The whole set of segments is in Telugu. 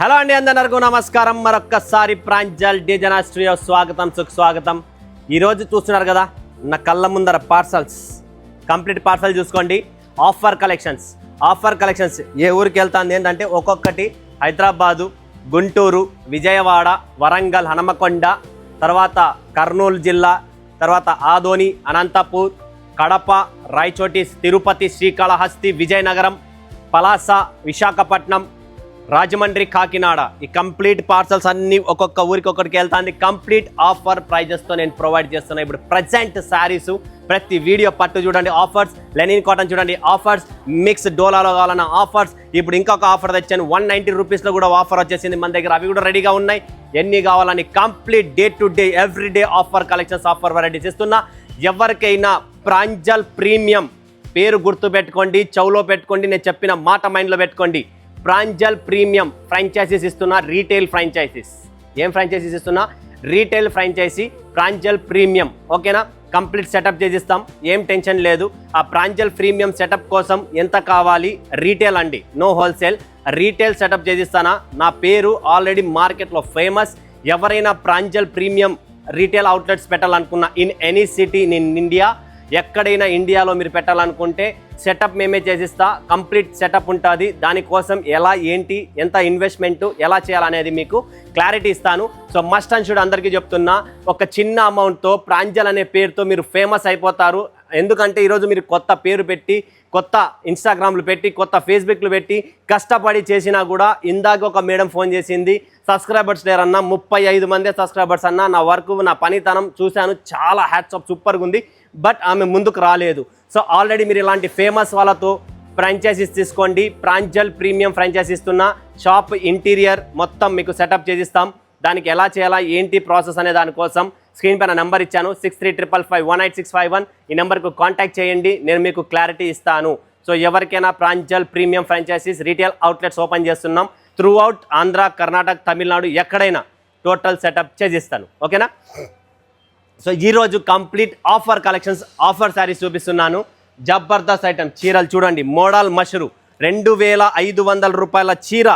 హలో అండి, అందరికీ నమస్కారం. మరొక్కసారి ప్రాంజల్ డిజైనర్ స్టూడియో స్వాగతం, సుస్వాగతం. ఈరోజు చూస్తున్నారు కదా నా కళ్ళ ముందర పార్సల్స్, కంప్లీట్ పార్సల్ చూసుకోండి. ఆఫర్ కలెక్షన్స్ ఏ ఊరికి వెళ్తాంది ఏంటంటే ఒక్కొక్కటి హైదరాబాదు, గుంటూరు, విజయవాడ, వరంగల్, హనుమకొండ, తర్వాత కర్నూలు జిల్లా, తర్వాత ఆదోని, అనంతపూర్, కడప, రాయచోటి, తిరుపతి, శ్రీకాళహస్తి, విజయనగరం, పలాస, విశాఖపట్నం, రాజమండ్రి, కాకినాడ. ఈ కంప్లీట్ పార్సల్స్ అన్ని ఒక్కొక్క ఊరికి ఒక్కడికి వెళ్తాంది. కంప్లీట్ ఆఫర్ ప్రైజెస్తో నేను ప్రొవైడ్ చేస్తున్నా. ఇప్పుడు ప్రజెంట్ శారీస్ ప్రతి వీడియో పట్టు చూడండి ఆఫర్స్, లెనిన్ కాటన్ చూడండి ఆఫర్స్, మిక్స్ డోలాలో కావాలన్న ఆఫర్స్. ఇప్పుడు ఇంకొక ఆఫర్ తెచ్చాను, 190 రూపీస్లో కూడా ఆఫర్ వచ్చేసింది మన దగ్గర. అవి కూడా రెడీగా ఉన్నాయి. ఎన్ని కావాలని complete day to day everyday offer collections, offer varieties ఇస్తున్నా. ఎవరికైనా ప్రాంజల్ ప్రీమియం పేరు గుర్తు పెట్టుకోండి, చెవులో పెట్టుకోండి, నేను చెప్పిన మాట మైండ్లో పెట్టుకోండి. ప్రాంజల్ ప్రీమియం ఫ్రాంచైజీస్ ఇస్తున్నా, రీటైల్ ఫ్రాంచైజీస్. ఏం ఫ్రాంచైజీస్ ఇస్తున్నా? Retail franchise Pranjal premium. ఓకేనా? కంప్లీట్ సెటప్ చేసిస్తాం, ఏం టెన్షన్ లేదు. ఆ ప్రాంజల్ ప్రీమియం సెటప్ కోసం ఎంత కావాలి? రీటైల్ అండి, నో హోల్సేల్. రీటైల్ సెటప్ చేసిస్తానా. నా పేరు ఆల్రెడీ మార్కెట్లో ఫేమస్. ఎవరైనా ప్రాంజల్ ప్రీమియం రీటైల్ అవుట్లెట్స్ పెట్టాలనుకున్నా in any city in India, ఎక్కడైనా ఇండియాలో మీరు పెట్టాలనుకుంటే సెటప్ మేమే చేసిస్తా. కంప్లీట్ సెటప్ ఉంటుంది. దానికోసం ఎలా, ఏంటి, ఎంత ఇన్వెస్ట్మెంట్ ఎలా చేయాలనేది మీకు క్లారిటీ ఇస్తాను. సో మస్ట్ అండ్ షుడ్ అందరికీ చెప్తున్నా, ఒక చిన్న అమౌంట్తో ప్రాంజల్ అనే పేరుతో మీరు ఫేమస్ అయిపోతారు. ఎందుకంటే ఈరోజు మీరు కొత్త పేరు పెట్టి, కొత్త ఇన్స్టాగ్రామ్లు పెట్టి, కొత్త ఫేస్బుక్లు పెట్టి కష్టపడి చేసినా కూడా, ఇందాక ఒక మేడం ఫోన్ చేసింది, సబ్స్క్రైబర్స్ లేరన్నా, 35 మందే సబ్స్క్రైబర్స్ అన్నా. నా వర్క్, నా పనితనం చూశాను, చాలా హ్యాట్స్ ఆఫ్, సూపర్గా ఉంది. బట్ ఆమె ముందుకు రాలేదు. సో ఆల్రెడీ మీరు ఇలాంటి ఫేమస్ వాళ్ళతో ఫ్రాంచైజీస్ తీసుకోండి. ప్రాంజల్ ప్రీమియం ఫ్రాంచైజీ ఇస్తున్నా. షాప్ ఇంటీరియర్ మొత్తం మీకు సెటప్ చేసిస్తాం. దానికి ఎలా చేయాలా, ఏంటి ప్రాసెస్ అనే దానికోసం స్క్రీన్ పైన నెంబర్ ఇచ్చాను, 6355518651. ఈ నెంబర్కు కాంటాక్ట్ చేయండి, నేను మీకు క్లారిటీ ఇస్తాను. సో ఎవరికైనా Pranjal premium franchises retail outlets open చేస్తున్నాం. త్రూ అవుట్ ఆంధ్ర, కర్ణాటక, తమిళనాడు, ఎక్కడైనా టోటల్ సెటప్ చేసిస్తాను. ఓకేనా? సో ఈరోజు complete offer collections, offer saris చూపిస్తున్నాను. జబర్దస్త్ ఐటమ్ చీరలు చూడండి. మోడల్ మష్రూ 2500 రూపాయల చీర.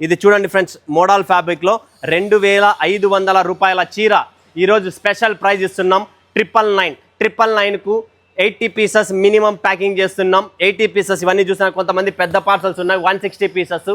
ఇది చూడండి ఫ్రెండ్స్, మోడల్ ఫ్యాబ్రిక్లో 2500 రూపాయల చీర. ఈరోజు స్పెషల్ ప్రైజ్ ఇస్తున్నాం, 999కు 80 పీసెస్ మినిమం ప్యాకింగ్ చేస్తున్నాం. 80 పీసెస్ ఇవన్నీ చూసినా కొంతమంది పెద్ద పార్సల్స్ ఉన్నాయి, 160 పీసెస్,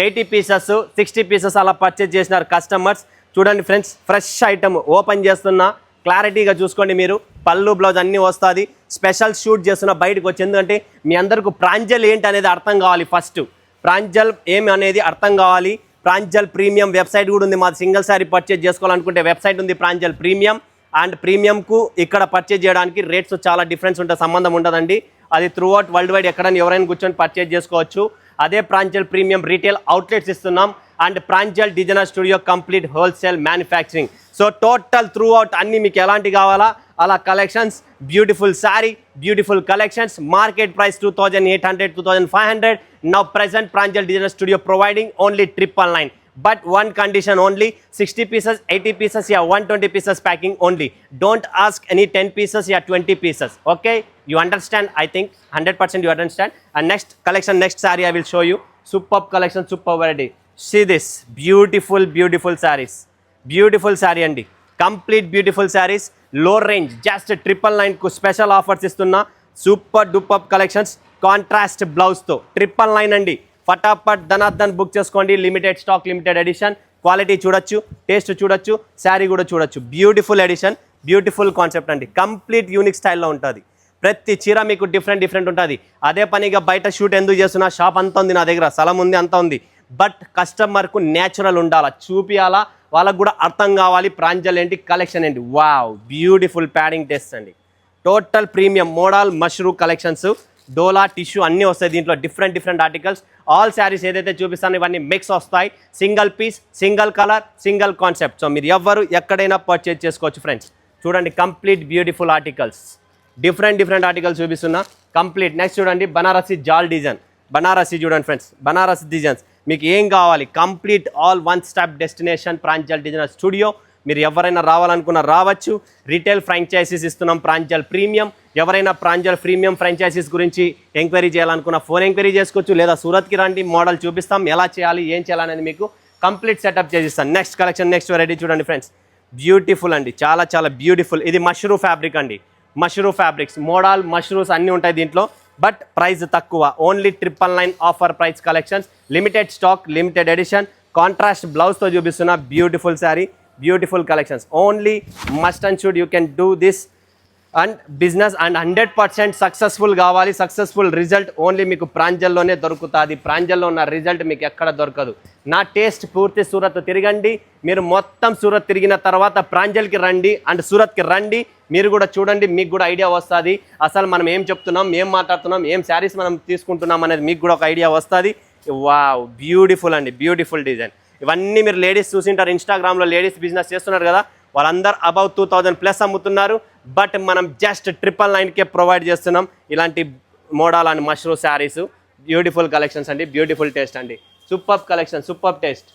80 పీసెస్, 60 పీసెస్ అలా పర్చేజ్ చేసినారు కస్టమర్స్. చూడండి ఫ్రెండ్స్, ఫ్రెష్ ఐటమ్ ఓపెన్ చేస్తున్నా, క్లారిటీగా చూసుకోండి. మీరు పళ్ళు, బ్లౌజ్ అన్నీ వస్తుంది. స్పెషల్ షూట్ చేస్తున్న బయటకు వచ్చి, ఎందుకంటే మీ అందరికీ ప్రాంజల్ ఏంటి అనేది అర్థం కావాలి. ఫస్ట్ ప్రాంజల్ ఏమి అనేది అర్థం కావాలి. ప్రాంజల్ ప్రీమియం వెబ్సైట్ కూడా ఉంది మాది. సింగిల్ సారీ పర్చేజ్ చేసుకోవాలనుకుంటే వెబ్సైట్ ఉంది ప్రాంజల్ ప్రీమియం. అండ్ ప్రీమియంకు ఇక్కడ పర్చేజ్ చేయడానికి రేట్స్ చాలా డిఫరెన్స్ ఉంటుంది, సంబంధం ఉండదండి. అది త్రూ అవుట్ వరల్డ్ వైడ్ ఎక్కడైనా ఎవరైనా కూర్చొని పర్చేజ్ చేసుకోవచ్చు. అదే ప్రాంజల్ ప్రీమియం రీటైల్ అవుట్లెట్స్ ఇస్తున్నాం. And Pranjal designer studio complete wholesale manufacturing. So total through out అన్నీ మీకు ఎలాంటి కావాలా అలా collections. Beautiful sari, beautiful collections. Market price 2800, 2500. Now present Pranjal designer studio providing only 999. But one condition only, 60 pieces, 80 pieces, yeah, 120 pieces packing only. Don't ask any 10 pieces, yeah, 20 pieces. Okay? You understand? I think 100% you understand. And next collection, next saree I will show you. Superb collection, super variety. See this. Beautiful, beautiful sarees. Beautiful saree andi. Complete beautiful sarees. Low range. Just 999 special offers istunna. Super duper collections. Contrast blouse తో 999 అండి. ఫటాఫట్ ధనార్దన్ బుక్ చేసుకోండి. Limited stock, limited edition. Quality చూడొచ్చు, టేస్ట్ చూడొచ్చు, శారీ కూడా చూడొచ్చు. బ్యూటిఫుల్ ఎడిషన్, బ్యూటిఫుల్ కాన్సెప్ట్ అండి. కంప్లీట్ యూనిక్ స్టైల్లో ఉంటుంది. ప్రతి చీర మీకు డిఫరెంట్ ఉంటుంది. అదే పనిగా బయట షూట్ ఎందుకు చేస్తున్నా, షాప్ అంతా ఉంది, నా దగ్గర స్థలం ఉంది, అంతా ఉంది. బట్ కస్టమర్కు న్యాచురల్ ఉండాలా, చూపియాలా, వాళ్ళకు కూడా అర్థం కావాలి ప్రాంజల్ ఏంటి, కలెక్షన్ ఏంటి. వావ్, బ్యూటిఫుల్ ప్యాడింగ్ టెస్ట్ అండి. Total premium model mashru collections, dola tissue అన్నీ వస్తాయి దీంట్లో. Different articles. ఆల్ శారీస్ ఏదైతే చూపిస్తానో ఇవన్నీ మిక్స్ వస్తాయి. Single piece, single colour, single concept. So మీరు ఎవరు ఎక్కడైనా పర్చేజ్ చేసుకోవచ్చు ఫ్రెండ్స్. చూడండి complete beautiful articles. Different articles చూపిస్తున్నా కంప్లీట్. నెక్స్ట్ చూడండి బనారసి జాల్ డిజైన్. బనారసి చూడండి ఫ్రెండ్స్, బనారసి డిజైన్స్ మీకు ఏం కావాలి, complete all one stop destination Pranjal designer studio. మీరు ఎవరైనా రావాలనుకున్నా రావచ్చు. రీటైల్ ఫ్రాంచైజీస్ ఇస్తున్నాం ప్రాంజల్ ప్రీమియం. ఎవరైనా ప్రాంజల్ ప్రీమియం ఫ్రాంచైజీస్ గురించి ఎంక్వైరీ చేయాలనుకున్న ఫోన్ ఎంక్వైరీ చేసుకోవచ్చు, లేదా సూరత్కి రండి, మోడల్ చూపిస్తాం, ఎలా చేయాలి, ఏం చేయాలనేది మీకు కంప్లీట్ సెటప్ చేసిస్తాను. నెక్స్ట్ కలెక్షన్, నెక్స్ట్ వెరైటీ చూడండి ఫ్రెండ్స్, బ్యూటిఫుల్ అండి, చాలా చాలా బ్యూటిఫుల్. ఇది మష్రూ ఫ్యాబ్రిక్ అండి, మష్రూ ఫ్యాబ్రిక్స్, మోడల్ మష్రూస్ అన్నీ ఉంటాయి దీంట్లో, బట్ ప్రైస్ తక్కువ. Only 999 offer price collections, limited stock, limited edition, contrast బ్లౌజ్తో చూపిస్తున్న beautiful sari, beautiful collections. Only must and should you can do this and business and 100% successful కావాలి. సక్సెస్ఫుల్ రిజల్ట్ ఓన్లీ మీకు ప్రాంజల్లోనే దొరుకుతుంది. ప్రాంజల్లో ఉన్న రిజల్ట్ మీకు ఎక్కడ దొరకదు. నా టేస్ట్ పూర్తి సూరత్ తిరగండి, మీరు మొత్తం సూరత్ తిరిగిన తర్వాత ప్రాంజల్కి రండి అండ్ సూరత్కి రండి, మీరు కూడా చూడండి, మీకు కూడా ఐడియా వస్తుంది అసలు మనం ఏం చెప్తున్నాం, ఏం మాట్లాడుతున్నాం, ఏం శారీస్ మనం తీసుకుంటున్నాం అనేది మీకు కూడా ఒక ఐడియా వస్తుంది. వావ్, బ్యూటిఫుల్ అండి, బ్యూటిఫుల్ డిజైన్. ఇవన్నీ మీరు లేడీస్ చూసింటారు, ఇన్స్టాగ్రామ్లో లేడీస్ బిజినెస్ చేస్తున్నారు కదా, వాళ్ళందరూ అబౌవ్ 2000+ అమ్ముతున్నారు. బట్ మనం జస్ట్ 999కే ప్రొవైడ్ చేస్తున్నాం ఇలాంటి model and mashru saris. Beautiful collections అండి, బ్యూటిఫుల్ టేస్ట్ అండి, super collection, super taste,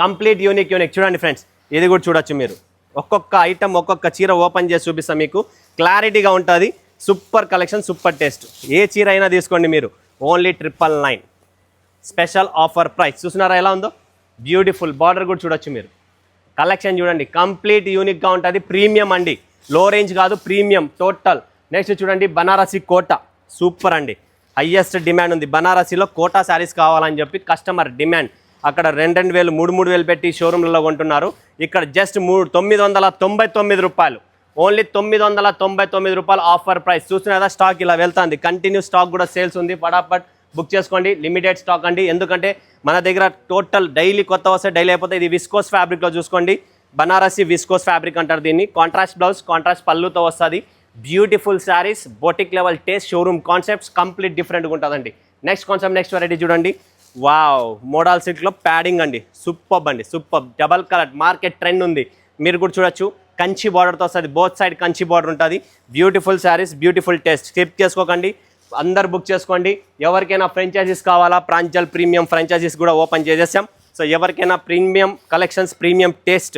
complete unique. చూడండి ఫ్రెండ్స్, ఇది కూడా చూడొచ్చు మీరు. ఒక్కొక్క ఐటమ్, ఒక్కొక్క చీర ఓపెన్ చేసి చూపిస్తాం మీకు, క్లారిటీగా ఉంటుంది. Super collection, super taste. ఏ చీర అయినా తీసుకోండి మీరు, ఓన్లీ 999 స్పెషల్ ఆఫర్ ప్రైస్. చూస్తున్నారా ఎలా ఉందో, బ్యూటిఫుల్. బార్డర్ కూడా చూడొచ్చు మీరు. కలెక్షన్ చూడండి, కంప్లీట్ యూనిక్గా ఉంటుంది. ప్రీమియం అండి, లో రేంజ్ కాదు, ప్రీమియం టోటల్. నెక్స్ట్ చూడండి, బనారసి కోటా, సూపర్ అండి, హయ్యెస్ట్ డిమాండ్ ఉంది. బనారసిలో కోటా శారీస్ కావాలని చెప్పి కస్టమర్ డిమాండ్. అక్కడ 2,000 3,000 పెట్టి షోరూమ్లలో కొంటున్నారు. ఇక్కడ జస్ట్ 999 రూపాయలు, ఓన్లీ 999 రూపాయలు ఆఫర్ ప్రైస్. చూస్తున్నా స్టాక్ ఇలా వెళ్తుంది, కంటిన్యూ స్టాక్ కూడా సేల్స్ ఉంది. ఫటాఫట్ బుక్ చేసుకోండి, లిమిటెడ్ స్టాక్ అండి. ఎందుకంటే మన దగ్గర టోటల్ డైలీ కొత్త వస్తే డైలీ అయిపోతే. ఇది విస్కోస్ ఫ్యాబ్రిక్లో చూసుకోండి, బనారసి విస్కోస్ ఫ్యాబ్రిక్ అంటారు దీన్ని. కాంట్రాస్ట్ బ్లౌజ్, కాంట్రాస్ట్ పళ్ళుతో వస్తుంది. Beautiful saris, boutique level taste, showroom concepts, complete డిఫరెంట్గా ఉంటుందండి. నెక్స్ట్ కాన్సెప్ట్, నెక్స్ట్ వెరైటీ చూడండి. వావ్, మోడల్ సిల్క్లో ప్యాడింగ్ అండి, సూపర్ అండి, super. Double colour, market trend ఉంది, మీరు కూడా చూడొచ్చు. కంచి బార్డర్తో వస్తుంది, బోత్ సైడ్ కంచి బార్డర్ ఉంటుంది. Beautiful saris, beautiful taste. Skip చేసుకోకండి, అందరు బుక్ చేసుకోండి. ఎవరికైనా ఫ్రాంచైజీస్ కావాలా, ప్రాంజల్ ప్రీమియం ఫ్రాంచైజీస్ కూడా ఓపెన్ చేసేసాం. సో ఎవరికైనా premium collections, premium taste,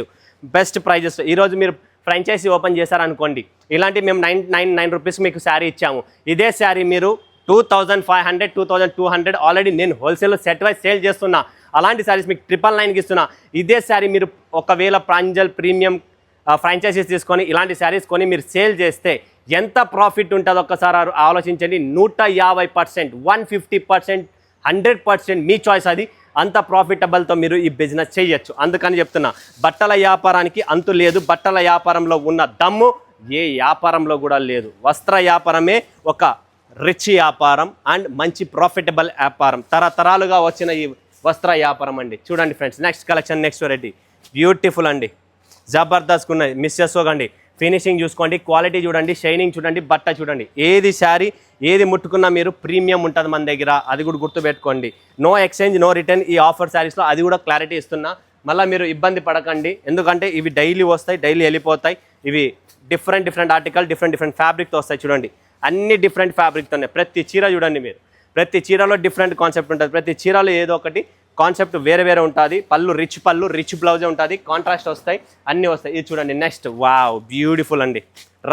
best prices. ఈరోజు మీరు ఫ్రాంచైజీ ఓపెన్ చేశారనుకోండి, ఇలాంటి మేము 999 రూపీస్ మీకు శారీ ఇచ్చాము. ఇదే శారీ మీరు 2500 2200 ఆల్రెడీ నేను హోల్సేల్లో సెట్ వైజ్ సేల్ చేస్తున్నా. అలాంటి శారీస్ మీకు 999కి ఇస్తున్నా. ఇదే శారీ మీరు ఒకవేళ ప్రాంజల్ ప్రీమియం ఫ్రాంచైజీస్ తీసుకొని ఇలాంటి శారీస్ కొని మీరు సేల్ చేస్తే ఎంత ప్రాఫిట్ ఉంటుందో ఒక్కసారి ఆలోచించండి. 150%, 150%, 100% మీ చాయిస్ అది. అంత ప్రాఫిటబుల్తో మీరు ఈ బిజినెస్ చేయొచ్చు. అందుకని చెప్తున్నా, బట్టల వ్యాపారానికి అంతు లేదు. బట్టల వ్యాపారంలో ఉన్న దమ్ము ఏ వ్యాపారంలో కూడా లేదు. వస్త్ర వ్యాపారమే ఒక రిచ్ వ్యాపారం అండ్ మంచి ప్రాఫిటబుల్ వ్యాపారం. తరతరాలుగా వచ్చిన ఈ వస్త్ర వ్యాపారం అండి. చూడండి friends, next collection, next variety, beautiful అండి, జబర్దస్త్ ఉన్నది, మిస్ చేసుకోకండి. ఫినిషింగ్ చూసుకోండి, క్వాలిటీ చూడండి, షైనింగ్ చూడండి, బట్ట చూడండి. ఏది శారీ ఏది ముట్టుకున్నా మీరు ప్రీమియం ఉంటుంది మన దగ్గర, అది కూడా గుర్తుపెట్టుకోండి. నో ఎక్స్చేంజ్, నో రిటర్న్ ఈ ఆఫర్ శారీస్లో, అది కూడా క్లారిటీ ఇస్తున్నా. మళ్ళీ మీరు ఇబ్బంది పడకండి, ఎందుకంటే ఇవి డైలీ వస్తాయి, డైలీ వెళ్ళిపోతాయి. ఇవి డిఫరెంట్ ఆర్టికల్, డిఫరెంట్ ఫ్యాబ్రిక్తో వస్తాయి. చూడండి, అన్ని డిఫరెంట్ ఫ్యాబ్రిక్తోనే. ప్రతి చీర చూడండి మీరు, ప్రతి చీరలో డిఫరెంట్ కాన్సెప్ట్ ఉంటుంది. ప్రతి చీరలో ఏదో ఒకటి కాన్సెప్ట్ వేరే ఉంటుంది. పళ్ళు రిచ్ బ్లౌజే ఉంటుంది, కాంట్రాస్ట్ వస్తాయి, అన్నీ వస్తాయి. ఇది చూడండి నెక్స్ట్, వావ్, బ్యూటిఫుల్ అండి,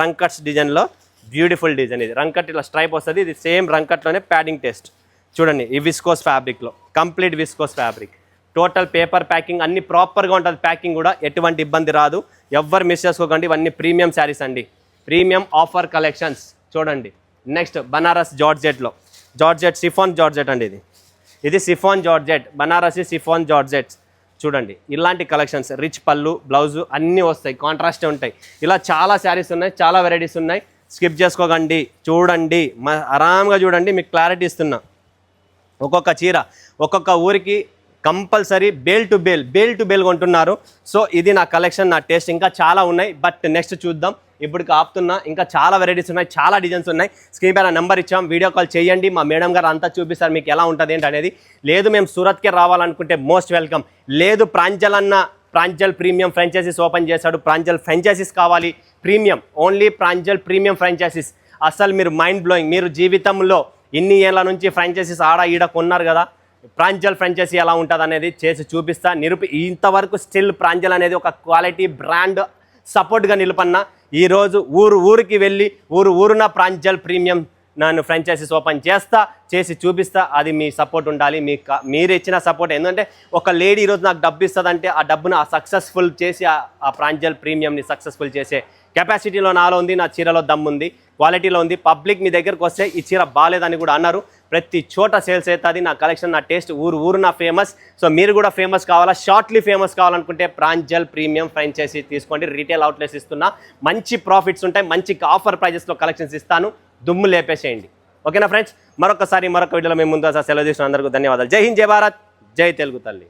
రంకట్స్ డిజైన్లో బ్యూటిఫుల్ డిజైన్. ఇది రంకట్ ఇలా స్ట్రైప్ వస్తుంది, ఇది సేమ్ రంకట్లోనే ప్యాడింగ్ టేస్ట్. చూడండి, ఈ విస్కోస్ ఫ్యాబ్రిక్లో, complete viscose fabric, total paper packing అన్ని ప్రాపర్గా ఉంటుంది. ప్యాకింగ్ కూడా ఎటువంటి ఇబ్బంది రాదు, ఎవ్వరు మిస్ చేసుకోకండి. ఇవన్నీ ప్రీమియం శారీస్ అండి, ప్రీమియం ఆఫర్ కలెక్షన్స్. చూడండి నెక్స్ట్, బనారస్ జార్జెట్లో, జార్జెట్ సిఫాన్ జార్జెట్ అండి. ఇది chiffon georgette, Banarasi chiffon georgettes. చూడండి, ఇలాంటి కలెక్షన్స్, రిచ్ పళ్ళు, బ్లౌజు అన్నీ వస్తాయి, కాంట్రాస్టే ఉంటాయి. ఇలా చాలా శారీస్ ఉన్నాయి, చాలా వెరైటీస్ ఉన్నాయి. స్కిప్ చేసుకోకండి, చూడండి, ఆరామ్గా చూడండి, మీకు క్లారిటీ ఇస్తున్నా. ఒక్కొక్క చీర ఒక్కొక్క ఊరికి కంపల్సరీ బేల్ టు బేల్ కొంటున్నారు. సో ఇది నా కలెక్షన్, నా టేస్ట్. ఇంకా చాలా ఉన్నాయి, బట్ నెక్స్ట్ చూద్దాం. ఇప్పటికి ఆపుతున్నా, ఇంకా చాలా వెరైటీస్ ఉన్నాయి, చాలా డిజైన్స్ ఉన్నాయి. స్క్రీన్ పైన నెంబర్ ఇచ్చాం, వీడియో కాల్ చేయండి. మా మేడం గారు అంతా చూపిస్తారు మీకు ఎలా ఉంటుంది ఏంటి అనేది. లేదు మేము సూరత్కే రావాలనుకుంటే మోస్ట్ వెల్కమ్. లేదు ప్రాంజల్ ప్రీమియం ఫ్రాంచైజీస్ ఓపెన్ చేశాడు, ప్రాంజల్ ఫ్రాంచైజీస్ కావాలి, premium, only Pranjal premium franchises. అసలు మీరు మైండ్ బ్లోయింగ్. మీరు జీవితంలో ఇన్ని ఏళ్ళ నుంచి ఫ్రాంచైజీస్ ఆడ ఈడ కొన్నారు కదా, ప్రాంజల్ ఫ్రాంచైజీ ఎలా ఉంటుంది అనేది చేసి చూపిస్తా. ఇంతవరకు స్టిల్ ప్రాంజల్ అనేది ఒక క్వాలిటీ బ్రాండ్ సపోర్ట్గా నిలపన్నా. ఈరోజు ఊరికి వెళ్ళి ఊరున ప్రాంజల్ ప్రీమియం నన్ను ఫ్రాంచైజీస్ ఓపెన్ చేసి చూపిస్తా. అది మీ సపోర్ట్ ఉండాలి, మీరు ఇచ్చిన సపోర్ట్. ఎందుకంటే ఒక లేడీ ఈరోజు నాకు డబ్బు ఇస్తుందంటే ఆ డబ్బును సక్సెస్ఫుల్ చేసి ఆ ప్రాంజల్ ప్రీమియంని సక్సెస్ఫుల్ చేసే కెపాసిటీలో నాలో ఉంది, నా చీరలో దమ్ము ఉంది, క్వాలిటీలో ఉంది. పబ్లిక్ మీ దగ్గరకు వస్తే ఈ చీర బాగాలేదని కూడా అన్నారు. ప్రతి చోట సేల్స్ అవుతుంది. నా కలెక్షన్, నా టేస్ట్ ఊరు నా ఫేమస్. సో మీరు కూడా ఫేమస్ కావాలా, షార్ట్లీ ఫేమస్ కావాలనుకుంటే ప్రాంజల్ ప్రీమియం ఫ్రాంచైజీ తీసుకోండి. రీటైల్ అవుట్లెట్స్ ఇస్తున్నా, మంచి ప్రాఫిట్స్ ఉంటాయి, మంచి ఆఫర్ ప్రైజెస్లో కలెక్షన్స్ ఇస్తాను. దుమ్ము లేపేసేయండి. ఓకేనా ఫ్రెండ్స్, మరొక వీడియోలో మేము ముందు సెలవు తీసుకున్న అందరికీ ధన్యవాదాలు. జై హింద్, జై భారత్, జై తెలుగు తల్లి.